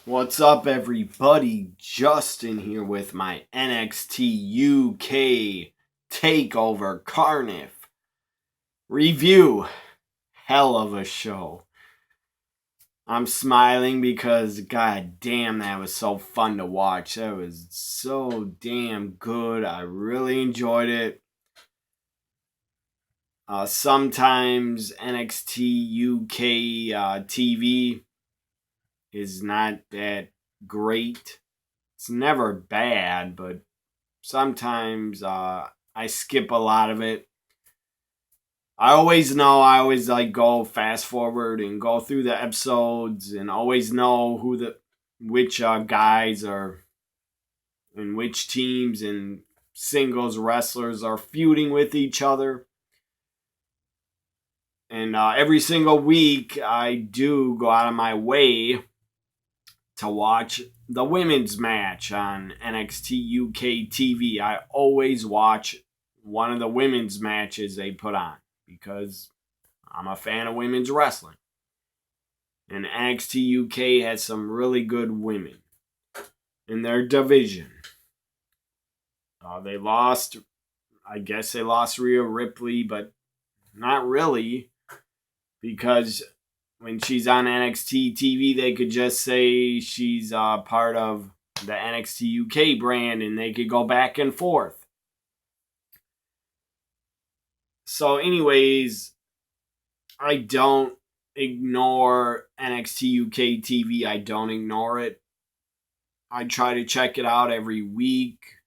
What's up, everybody? Justin here with my NXT UK TAKEOVER Cardiff review. Hell of a show. I'm smiling because, god damn, that was so fun to watch. That was so damn good. I really enjoyed it. Sometimes NXT UK TV is not that great. It's never bad, but sometimes I skip a lot of it. I always like go fast forward and go through the episodes and always know which guys are and which teams and singles wrestlers are feuding with each other. And every single week I do go out of my way to watch the women's match on NXT UK TV. I always watch one of the women's matches they put on because I'm a fan of women's wrestling. And NXT UK has some really good women in their division. They lost Rhea Ripley, but not really, because when she's on NXT TV, they could just say she's part of the NXT UK brand and they could go back and forth. So anyways, I don't ignore NXT UK TV. I don't ignore it. I try to check it out every week.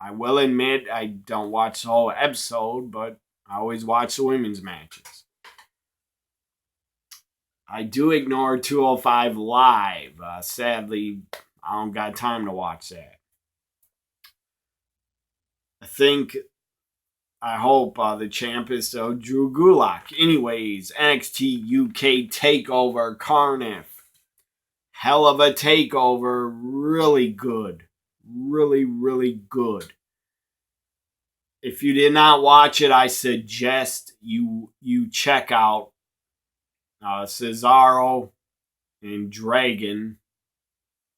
I will admit I don't watch the whole episode, but I always watch the women's matches. I do ignore 205 Live. Sadly, I don't got time to watch that. I hope the champ is still Drew Gulak. Anyways, NXT UK TAKEOVER Cardiff. Hell of a takeover. Really good. Really, really good. If you did not watch it, I suggest you check out Cesaro and Dragon,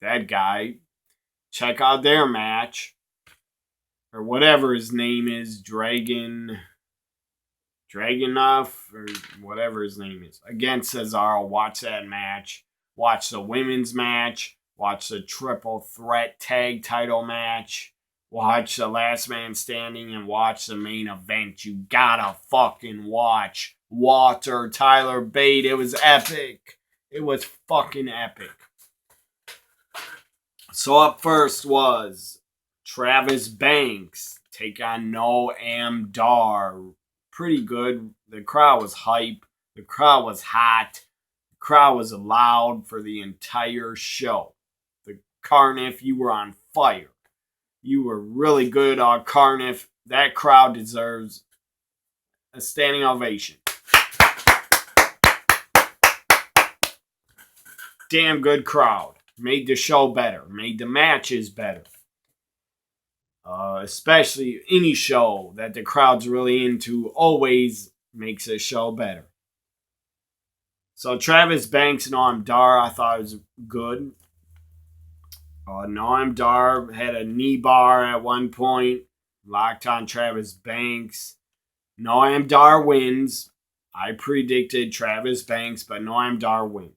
that guy. Check out their match, or whatever his name is, Dragonoff, or whatever his name is, against Cesaro. Watch that match. Watch the women's match. Watch the triple threat tag title match. Watch the last man standing and watch the main event. You gotta fucking watch Walter Tyler Bate. It was epic. It was fucking epic. So up first was Travis Banks take on Noam Dar. Pretty good. The crowd was hype. The crowd was hot. The crowd was loud for the entire show. The Cardiff, you were on fire. You were really good on Cardiff. That crowd deserves a standing ovation. Damn good crowd. Made the show better. Made the matches better. Especially any show that the crowd's really into always makes a show better. So Travis Banks and Noam Dar, I thought it was good. Noam Dar had a knee bar at one point. Locked on Travis Banks. Noam Dar wins. I predicted Travis Banks, but Noam Dar wins.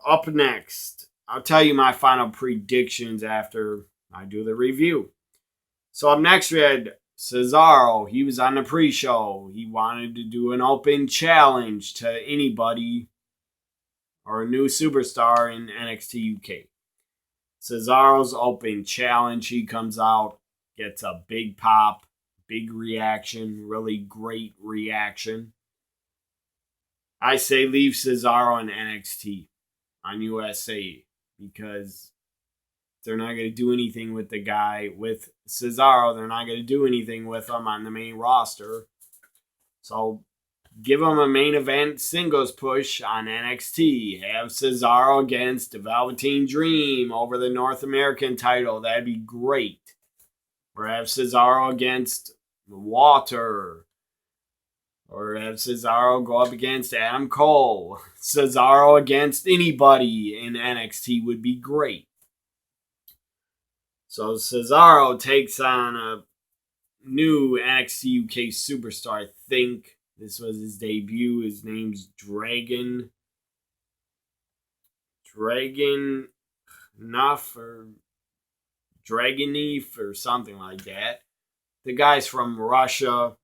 Up next, I'll tell you my final predictions after I do the review. So up next we had Cesaro. He was on the pre-show. He wanted to do an open challenge to anybody or a new superstar in NXT UK. Cesaro's open challenge. He comes out, gets a big pop, big reaction, really great reaction. I say leave Cesaro in NXT on USA because they're not going to do anything with the guy. With Cesaro, they're not going to do anything with him on the main roster. So give him a main event singles push on NXT. Have Cesaro against the Velveteen Dream over the North American title. That'd be great. Or have Cesaro against Walter Or have Cesaro go up against Adam Cole. Cesaro against anybody in NXT would be great. So Cesaro takes on a new NXT UK superstar. I think this was his debut. His name's Dragon Nuff or Dragonif or something like that. The guy's from Russia,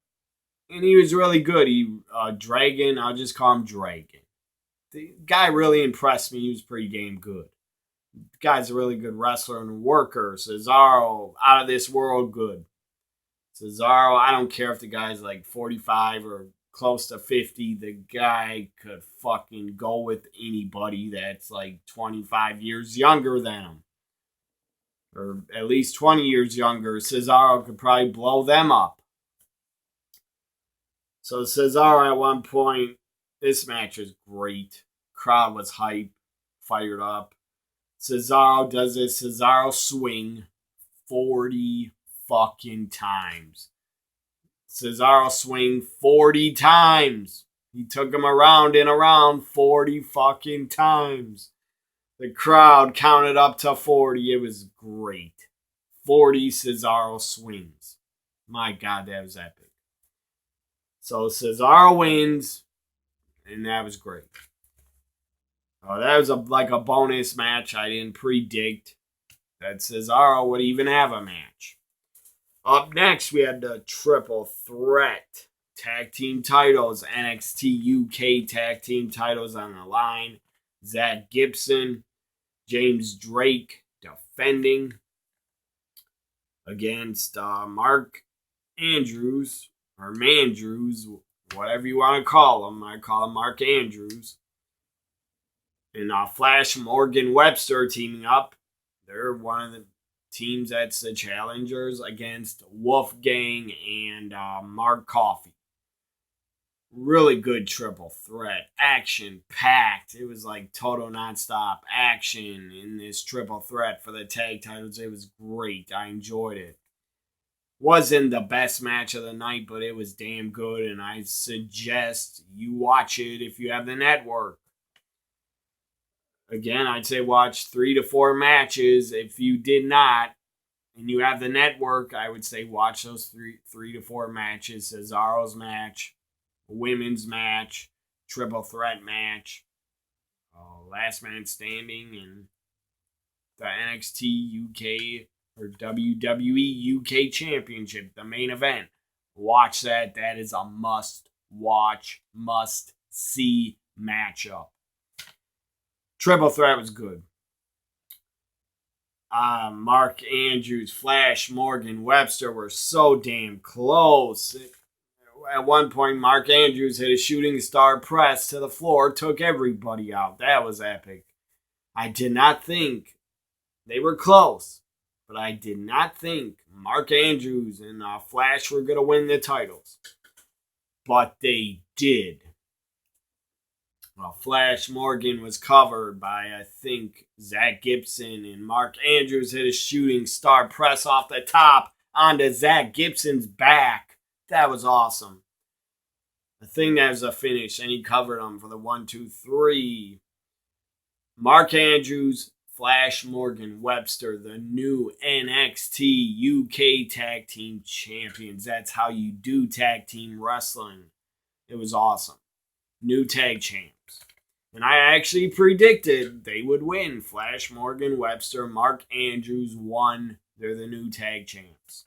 and he was really good. Dragon, I'll just call him Dragon. The guy really impressed me. He was pretty damn good. The guy's a really good wrestler and worker. Cesaro, out of this world good. Cesaro, I don't care if the guy's like 45 or close to 50. The guy could fucking go with anybody that's like 25 years younger than him. Or at least 20 years younger. Cesaro could probably blow them up. So Cesaro at one point, this match is great. Crowd was hype, fired up. Cesaro does this Cesaro swing 40 fucking times. Cesaro swing 40 times. He took him around and around 40 fucking times. The crowd counted up to 40. It was great. 40 Cesaro swings. My God, that was epic. So Cesaro wins, and that was great. That was like a bonus match. I didn't predict that Cesaro would even have a match. Up next, we had the triple threat tag team titles. NXT UK tag team titles on the line. Zach Gibson, James Drake defending against Mark Andrews, or Mandrews, whatever you want to call him. I call him Mark Andrews. And Flash Morgan Webster teaming up. They're one of the teams that's the challengers against Wolfgang and Mark Coffey. Really good triple threat. Action packed. It was like total nonstop action in this triple threat for the tag titles. It was great. I enjoyed it. Wasn't the best match of the night, but it was damn good, and I suggest you watch it if you have the network. Again, I'd say watch 3 to 4 matches. If you did not, and you have the network, I would say watch those three to 4 matches. Cesaro's match, women's match, triple threat match, last man standing, and the NXT UK or WWE UK Championship, the main event. Watch that. That is a must-watch, must-see matchup. Triple threat was good. Mark Andrews, Flash Morgan Webster were so damn close. At one point, Mark Andrews hit a shooting star press to the floor, took everybody out. That was epic. I did not think they were close, but I did not think Mark Andrews and Flash were going to win the titles. But they did. Well, Flash Morgan was covered by, I think, Zach Gibson, and Mark Andrews hit a shooting star press off the top onto Zach Gibson's back. That was awesome. I think that was a finish, and he covered him for the 1, 2, 3. Mark Andrews, Flash Morgan Webster, the new NXT UK Tag Team Champions. That's how you do tag team wrestling. It was awesome. New tag champs. And I actually predicted they would win. Flash Morgan Webster, Mark Andrews won. They're the new tag champs.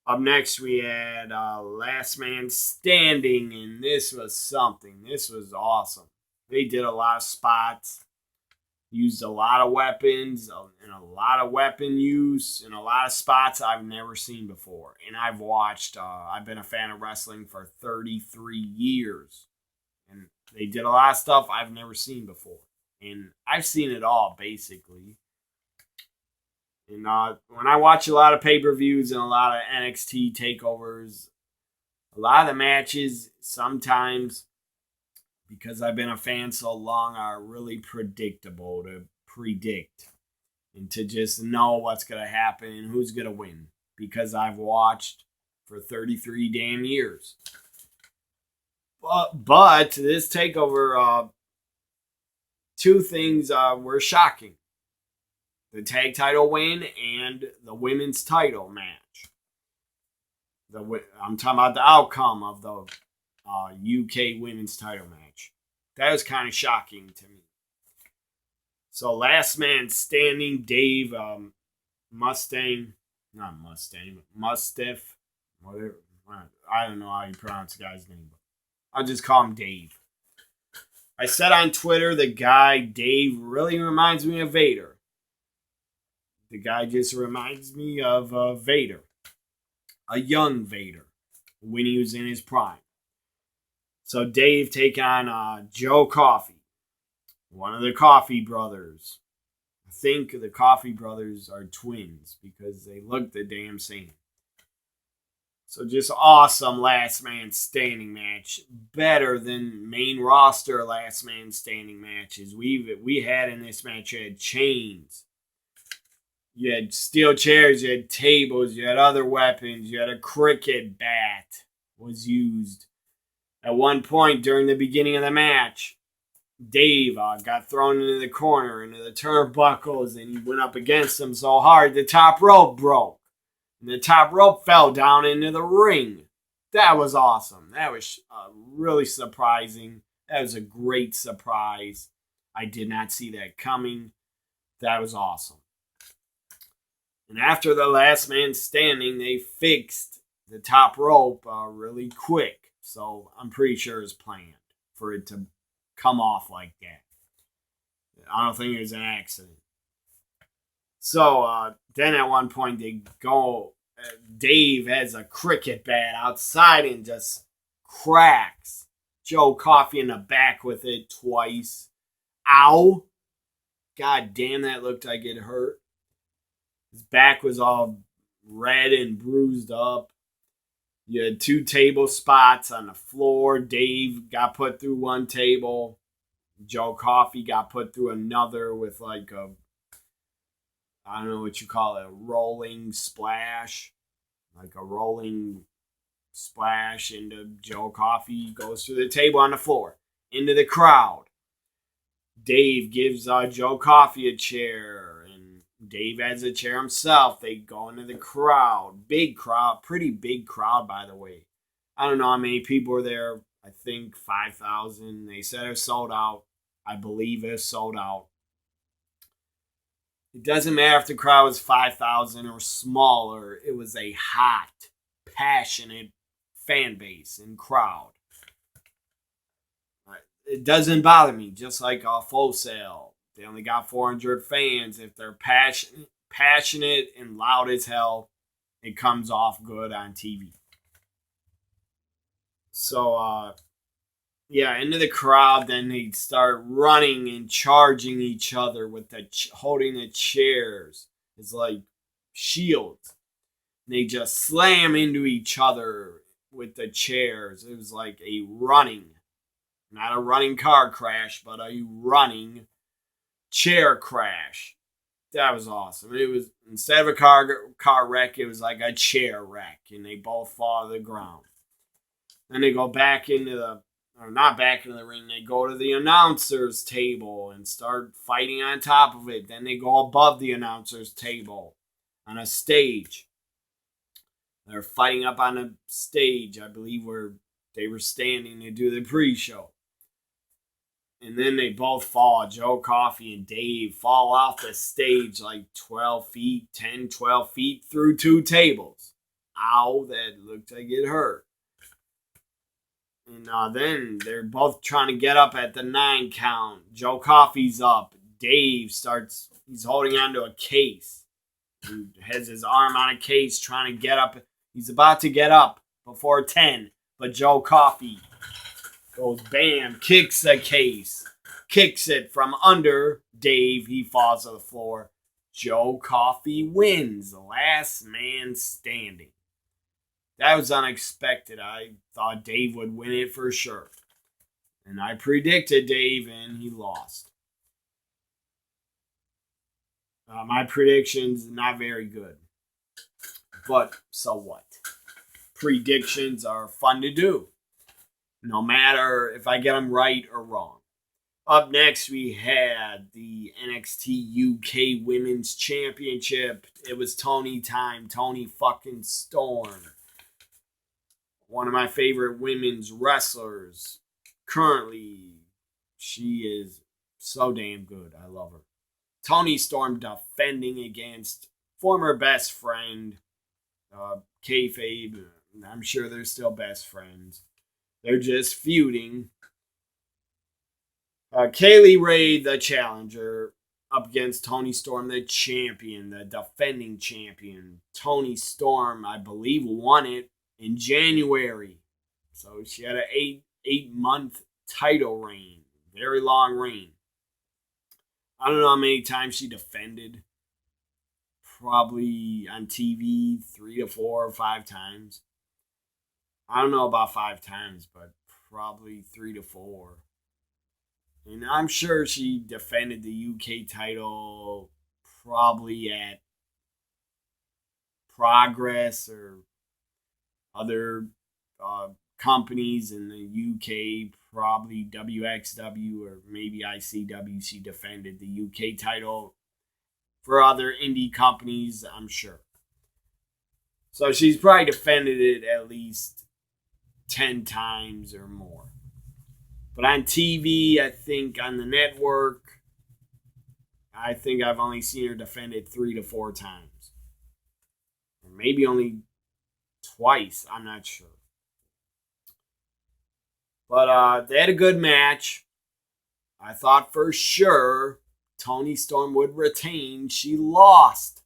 Up next, we had Last Man Standing, and this was something. This was awesome. They did a lot of spots, used a lot of weapons, and a lot of weapon use, and a lot of spots I've never seen before. And I've watched, I've been a fan of wrestling for 33 years. And they did a lot of stuff I've never seen before. And I've seen it all, basically. And when I watch a lot of pay-per-views and a lot of NXT takeovers, a lot of the matches sometimes, because I've been a fan so long, are really predictable to predict. And to just know what's going to happen and who's going to win. Because I've watched for 33 damn years. But this takeover, two things were shocking: the tag title win and the women's title match. I'm talking about the outcome of the UK women's title match. That was kind of shocking to me. So last man standing, Dave Mustaine, not Mustang, Mustafa, whatever. I don't know how you pronounce the guy's name, but I'll just call him Dave. I said on Twitter, the guy Dave really reminds me of Vader. The guy just reminds me of Vader, a young Vader, when he was in his prime. So Dave taking on Joe Coffey, one of the Coffey brothers. I think the Coffey brothers are twins because they look the damn same. So just awesome last man standing match. Better than main roster last man standing matches. We had in this match, you had chains. You had steel chairs, you had tables, you had other weapons, you had a cricket bat was used. At one point during the beginning of the match, Dave got thrown into the corner, into the turnbuckles, and he went up against him so hard the top rope broke. And the top rope fell down into the ring. That was awesome. That was really surprising. That was a great surprise. I did not see that coming. That was awesome. And after the last man standing, they fixed the top rope really quick. So I'm pretty sure it's planned for it to come off like that. I don't think it was an accident. So then at one point they go, Dave has a cricket bat outside and just cracks Joe Coffey in the back with it twice. Ow. God damn, that looked like it hurt. His back was all red and bruised up. You had two table spots on the floor. Dave got put through one table. Joe Coffey got put through another with like a, I don't know what you call it, a rolling splash. Like a rolling splash into Joe Coffey. Goes through the table on the floor. Into the crowd. Dave gives Joe Coffey a chair. Dave has a chair himself. They go into the crowd. Big crowd. Pretty big crowd, by the way. I don't know how many people were there. I think 5,000. They said it sold out. I believe it sold out. It doesn't matter if the crowd was 5,000 or smaller. It was a hot, passionate fan base and crowd. It doesn't bother me. Just like Full Sail. They only got 400 fans. If they're passionate and loud as hell, it comes off good on TV. So, into the crowd, then they start running and charging each other with holding the chairs. It's like shields. They just slam into each other with the chairs. It was like a running, not a running car crash, but a running chair crash. That was awesome. It was, instead of a car wreck, it was like a chair wreck, and they both fall to the ground. Then they go back into not back into the ring, they go to the announcer's table and start fighting on top of it. Then they go above the announcer's table on a stage. They're fighting up on a stage, I believe, where they were standing to do the pre-show. And then they both fall. Joe Coffey and Dave fall off the stage like 12 feet, 10, 12 feet through two tables. Ow, that looked like it hurt. And then they're both trying to get up at the 9 count. Joe Coffey's up. Dave he's holding onto a case. He has his arm on a case trying to get up. He's about to get up before 10. But Joe Coffey goes bam, kicks the case, kicks it from under Dave. He falls to the floor. Joe Coffey wins. Last man standing. That was unexpected. I thought Dave would win it for sure. And I predicted Dave, and he lost. My predictions, not very good. But so what? Predictions are fun to do. no matter if I get them right or wrong. Up next, we had the NXT UK Women's Championship. It was Toni time. Toni fucking Storm. One of my favorite women's wrestlers. Currently, she is so damn good. I love her. Toni Storm defending against former best friend, Kayfabe. I'm sure they're still best friends. They're just feuding. Kaylee Ray, the challenger, up against Toni Storm, the champion, the defending champion. Toni Storm, I believe, won it in January. So she had an 8-month title reign. Very long reign. I don't know how many times she defended. Probably on TV 3 to 4 or 5 times. I don't know about 5 times, but probably 3 to 4. And I'm sure she defended the UK title probably at Progress or other companies in the UK, probably WXW or maybe ICW. She defended the UK title for other indie companies, I'm sure. So she's probably defended it at least 10 times or more. But on TV, I think on the network, I think I've only seen her defend it 3 to 4 times. Or maybe only twice, I'm not sure. But they had a good match. I thought for sure Toni Storm would retain. She lost.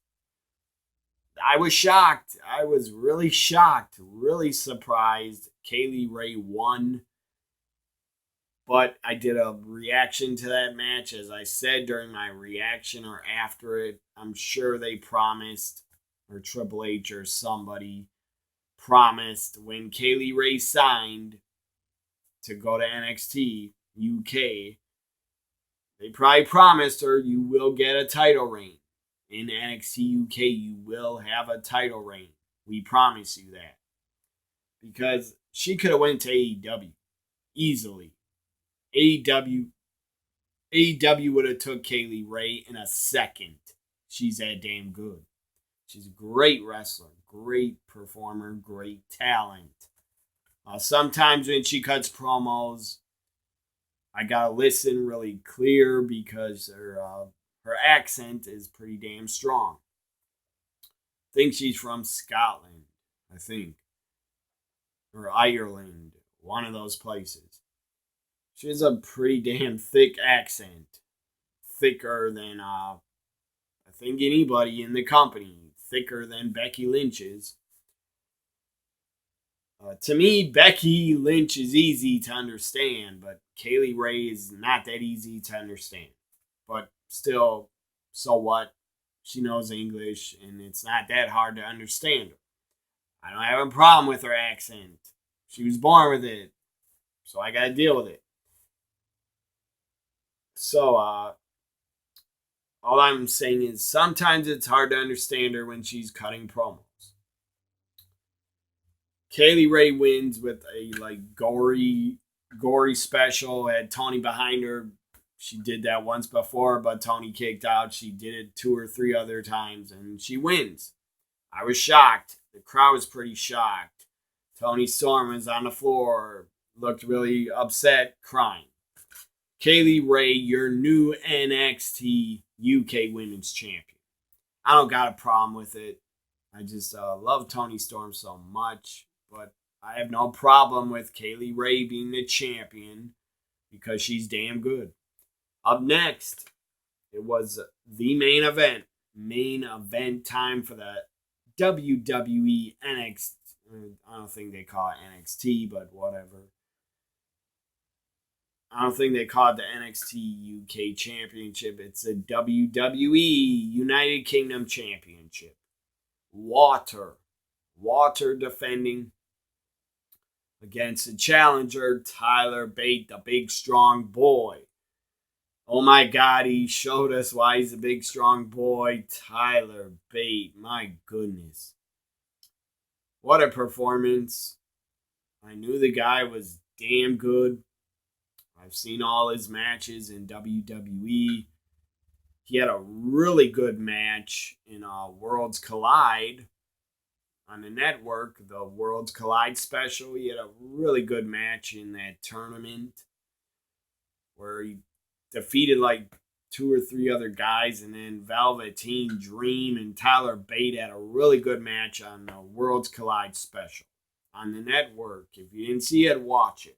I was shocked. I was really shocked, really surprised. Kaylee Ray won. But I did a reaction to that match. As I said during my reaction or after it, I'm sure they promised, or Triple H or somebody promised when Kaylee Ray signed to go to NXT UK, they probably promised her you will get a title reign. In NXT UK, you will have a title reign. We promise you that. Because she could have went to AEW easily. AEW would have took Kaylee Ray in a second. She's that damn good. She's a great wrestler, great performer, great talent. Sometimes when she cuts promos, I gotta listen really clear because her accent is pretty damn strong. I think she's from Scotland, I think. Or Ireland, one of those places. She has a pretty damn thick accent. Thicker than, I think, anybody in the company. Thicker than Becky Lynch's. To me, Becky Lynch is easy to understand, but Kaylee Ray is not that easy to understand. But still, so what? She knows English, and it's not that hard to understand her. I don't have a problem with her accent. She was born with it, so I gotta deal with it. So, all I'm saying is sometimes it's hard to understand her when she's cutting promos. Kaylee Ray wins with a gory special. Had Toni behind her. She did that once before, but Toni kicked out. She did it 2 or 3 other times, and she wins. I was shocked. The crowd was pretty shocked. Toni Storm was on the floor, looked really upset, crying. Kaylee Ray, your new NXT UK Women's Champion. I don't got a problem with it. I just love Toni Storm so much. But I have no problem with Kaylee Ray being the champion because she's damn good. Up next, it was the main event. Main event time for the WWE NXT. I don't think they call it NXT, but whatever. I don't think they call it the NXT UK Championship. It's the WWE United Kingdom Championship. Water defending against the challenger, Tyler Bate, the big strong boy. Oh my God, he showed us why he's a big strong boy. Tyler Bate, my goodness. What a performance. I knew the guy was damn good. I've seen all his matches in WWE. He had a really good match in Worlds Collide on the network, the Worlds Collide special. He had a really good match in that tournament where he defeated like 2 or 3 other guys, and then Velveteen Dream and Tyler Bate had a really good match on the Worlds Collide special on the network. If you didn't see it, watch it.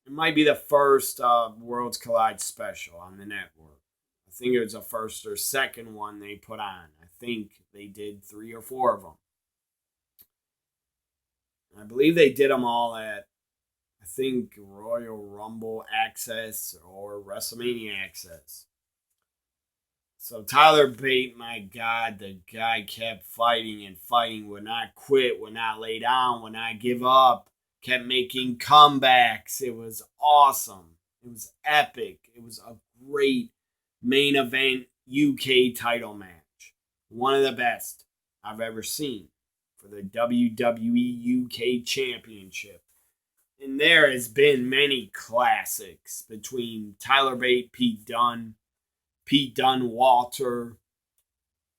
It might be the first Worlds Collide special on the network. I think it was the first or second one they put on. I think they did 3 or 4 of them. I believe they did them all at, I think, Royal Rumble Access or WrestleMania Access. So Tyler Bate, my God, the guy kept fighting and fighting, would not quit, would not lay down, would not give up, kept making comebacks. It was awesome. It was epic. It was a great main event UK title match. One of the best I've ever seen for the WWE UK Championship. And there has been many classics between Tyler Bate, Pete Dunne, Walter.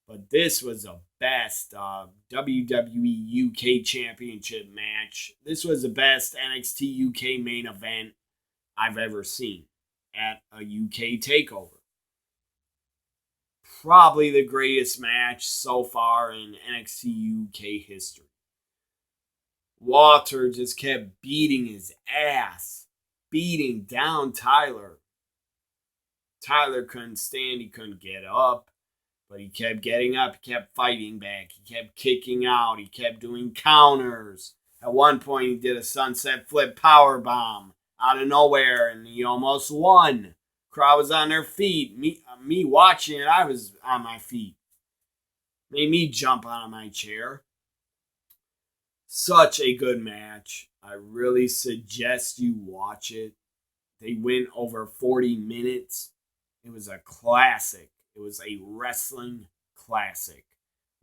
But this was the best WWE UK Championship match. This was the best NXT UK main event I've ever seen at a UK takeover. Probably the greatest match so far in NXT UK history. Walter just kept beating his ass, beating down Tyler. Tyler couldn't stand, he couldn't get up, but he kept getting up, he kept fighting back, he kept kicking out, he kept doing counters. At one point, he did a sunset flip powerbomb out of nowhere, and he almost won. Crowd was on their feet. Me watching it, I was on my feet. Made me jump out of my chair. Such a good match. I really suggest you watch it. They went over 40 minutes. It was a classic. It was a wrestling classic.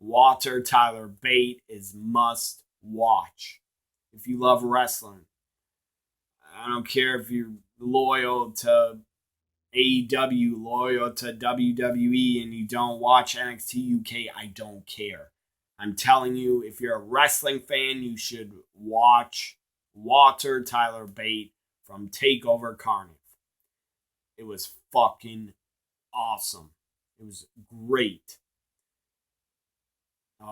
Walter Tyler Bate is must watch. If you love wrestling. I don't care if you're loyal to AEW, loyal to WWE, and you don't watch NXT UK, I don't care. I'm telling you, if you're a wrestling fan, you should watch Walter Tyler Bate from TAKEOVER Cardiff. It was fucking awesome. It was great.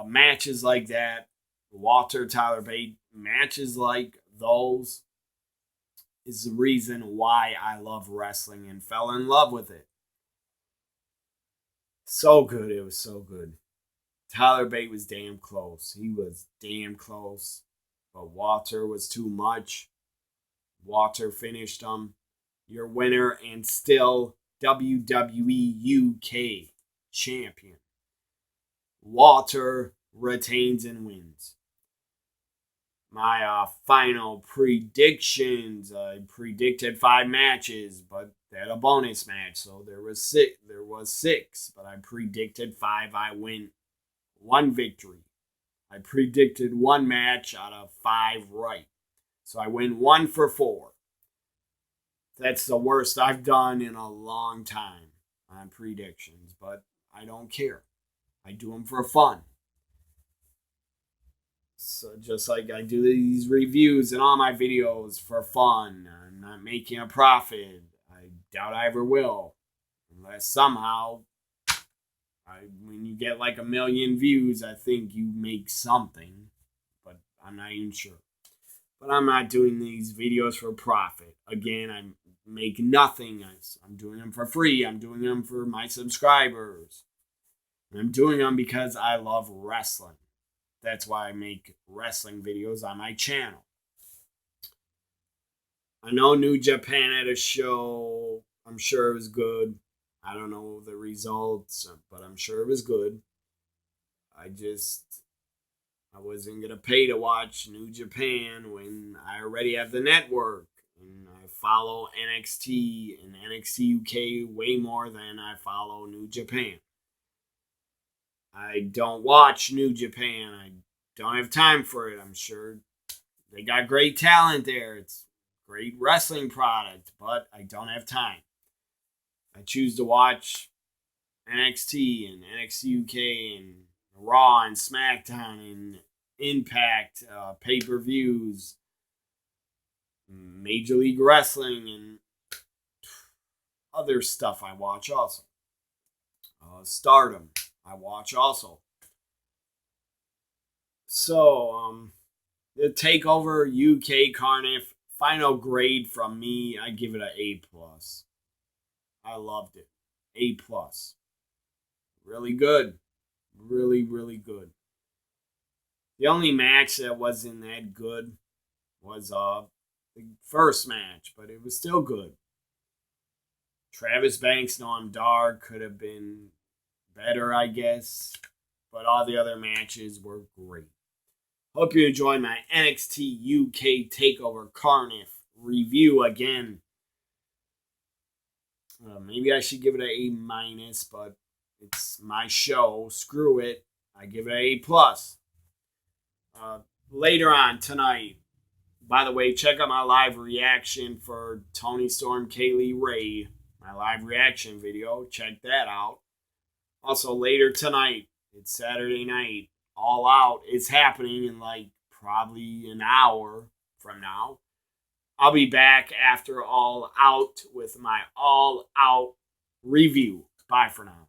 Matches like that, Walter Tyler Bate, matches like those is the reason why I love wrestling and fell in love with it. So good. It was so good. Tyler Bate was damn close. He was damn close. But Walter was too much. Walter finished him. Your winner and still WWE UK champion. Walter retains and wins. My final predictions. I predicted 5 matches, but they had a bonus match, so there was 6. But I predicted 5. I win 1 victory. I predicted 1 match out of 5 right, so I win 1 for 4. That's the worst I've done in a long time on predictions, but I don't care. I do them for fun. So just like I do these reviews and all my videos for fun, I'm not making a profit. I doubt I ever will. Unless somehow, when you get like 1 million views, I think you make something. But I'm not even sure. But I'm not doing these videos for profit. Again, I make nothing. I'm doing them for free. I'm doing them for my subscribers. And I'm doing them because I love wrestling. That's why I make wrestling videos on my channel. I know New Japan had a show. I'm sure it was good. I don't know the results, but I'm sure it was good. I wasn't going to pay to watch New Japan when I already have the network. And I follow NXT and NXT UK way more than I follow New Japan. I don't watch New Japan. I don't have time for it. I'm sure They got great talent there. It's great wrestling product, but I don't have time. I choose to watch NXT and NXT UK and Raw and SmackDown and Impact pay-per-views, Major League Wrestling, and other stuff I watch also. Stardom I watch also. So, the TAKEOVER UK Cardiff final grade from me, I give it an A+. I loved it. A+. Really good. Really, really good. The only match that wasn't that good was the first match, but it was still good. Travis Banks, Noam Dar could have been better, I guess, but all the other matches were great. Hope you enjoyed my NXT UK TAKEOVER Cardiff review again. Maybe I should give it an A-, but it's my show. Screw it. I give it an A+. Later on tonight, by the way, check out my live reaction for Toni Storm, Kaylee Ray. My live reaction video. Check that out. Also, later tonight, it's Saturday night. All Out is happening in like probably an hour from now. I'll be back after All Out with my All Out review. Bye for now.